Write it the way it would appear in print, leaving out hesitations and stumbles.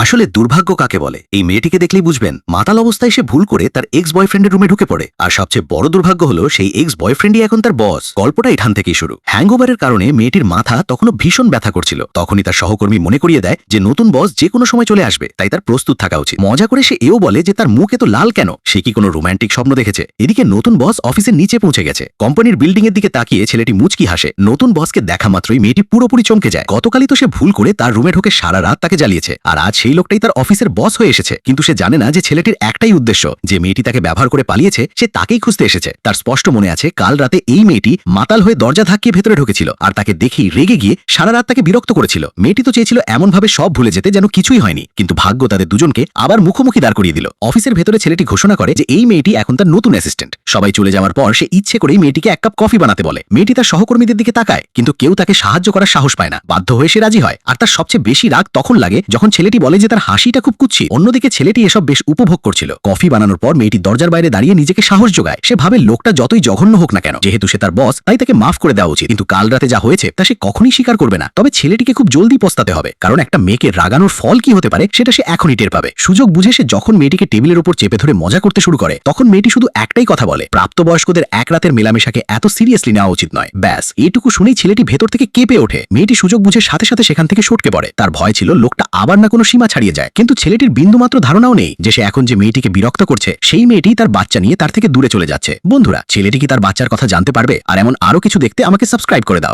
আসলে দুর্ভাগ্য কাকে বলে এই মেয়েটিকে দেখলেই বুঝবেন মাতাল অবস্থায় সে ভুল করে তার এক্স বয়ফ্রেন্ডের রুমে ঢুকে পড়ে। আর সবচেয়ে বড় দুর্ভাগ্য হলো সেই এক্স বয়ফ্রেন্ডই এখন তার বস। গল্পটা এখান থেকেই শুরু। হ্যাংওভারের কারণে মেয়েটির মাথা তখনও ভীষণ ব্যথা করছিল। তখনই তার সহকর্মী মনে করিয়ে দেয় যে নতুন বস যে কোনো সময় চলে আসবে, তাই তার প্রস্তুত থাকা উচিত। মজা করে সে এও বলে যে তার মুখ এত লাল কেন, সে কি কোনো রোমান্টিক স্বপ্ন দেখেছে। এদিকে নতুন বস অফিসের নিচে পৌঁছে গেছে। কোম্পানির বিল্ডিং এর দিকে তাকিয়ে ছেলেটি মুচকি হাসে। নতুন বসকে দেখা মাত্রই মেয়েটি পুরোপুরি চমকে যায়। গতকালই তো সে ভুল করে তার রুমে ঢোকে সারা রাত তাকে জ্বালিয়েছে, আর আজ সেই লোকটাই তার অফিসের বস হয়ে এসেছে। কিন্তু সে জানে না যে ছেলেটির একটাই উদ্দেশ্য, যে মেয়েটি তাকে ব্যবহার করে পালিয়েছে সে তাকেই খুঁজতে এসেছে। তার স্পষ্ট মনে আছে কাল রাতে এই মেয়েটি মাতাল হয়ে দরজা ধাক্কিয়ে ভেতরে ঢুকেছিল, আর তাকে দেখেই রেগে গিয়ে সারা রাত তাকে বিরক্ত করেছিল। মেয়েটি তো চেয়েছিল এমনভাবে সব ভুলে যেতে যেন কিছুই হয়নি, কিন্তু ভাগ্য তাদের দুজনকে আবার মুখোমুখি দাঁড় করিয়ে দিল। অফিসের ভেতরে ছেলেটি ঘোষণা করে যে এই মেয়েটি এখন তার নতুন অ্যাসিস্ট্যান্ট। সবাই চলে যাওয়ার পর সে ইচ্ছে করেই মেয়েটিকে এক কাপ কফি বানাতে বলে। মেয়েটি তার সহকর্মীদের দিকে তাকায়, কিন্তু কেউ তাকে সাহায্য করার সাহস পায় না। বাধ্য হয়ে সে রাজি হয়। আর তার সবচেয়ে বেশি রাগ তখন লাগে যখন ছেলেটি বলে যে তার হাসিটা খুব কুৎসিত। অন্যদিকে ছেলেটি এসব বেশ উপভোগ করছিল। কফি বানানোর পর মেয়েটি দরজার বাইরে দাঁড়িয়ে নিজেকে সাহস যোগায়। সে ভাবে লোকটা যতই জঘন্য হোক না কেন, যেহেতু সে তার বস তাই তাকে মাফ করে দেওয়া উচিত। কিন্তু কাল রাতে যা হয়েছে তা সে কখনই স্বীকার করবে না। তবে ছেলেটিকে খুব জলদি পস্তাতে হবে, কারণ একটা মেয়েকে রাগানোর ফল কি হতে পারে সেটা সে এখনই টের পাবে। সুযোগ বুঝে সে যখন মেয়েটিকে টেবিলের উপর চেপে ধরে মজা করতে শুরু করে, তখন মেয়েটি শুধু একটাই কথা বলে, প্রাপ্তবয়স্কদের এক রাতের মেলামেশাকে এত সিরিয়াসলি নেওয়া উচিত নয়। ব্যাস এইটুকু শুনেই ছেলেটি ভেতর থেকে কেঁপে ওঠে। মেয়েটি সুযোগ বুঝে সাথে সাথে সেখান থেকে সটকে পড়ে। তার ভয় ছিল লোকটা আবার না কোনো সীমা ছাড়িয়ে যায়। কিন্তু ছেলেটির বিন্দুমাত্র ধারণাও নেই যে সে এখন যে মেয়েটিকে বিরক্ত করছে সেই মেয়েটি তার বাচ্চা নিয়ে তার থেকে দূরে চলে যাচ্ছে। বন্ধুরা, ছেলেটি কি তার বাচ্চার কথা জানতে পারবে? আর এমন আরো কিছু দেখতে আমাকে সাবস্ক্রাইব করে দাও।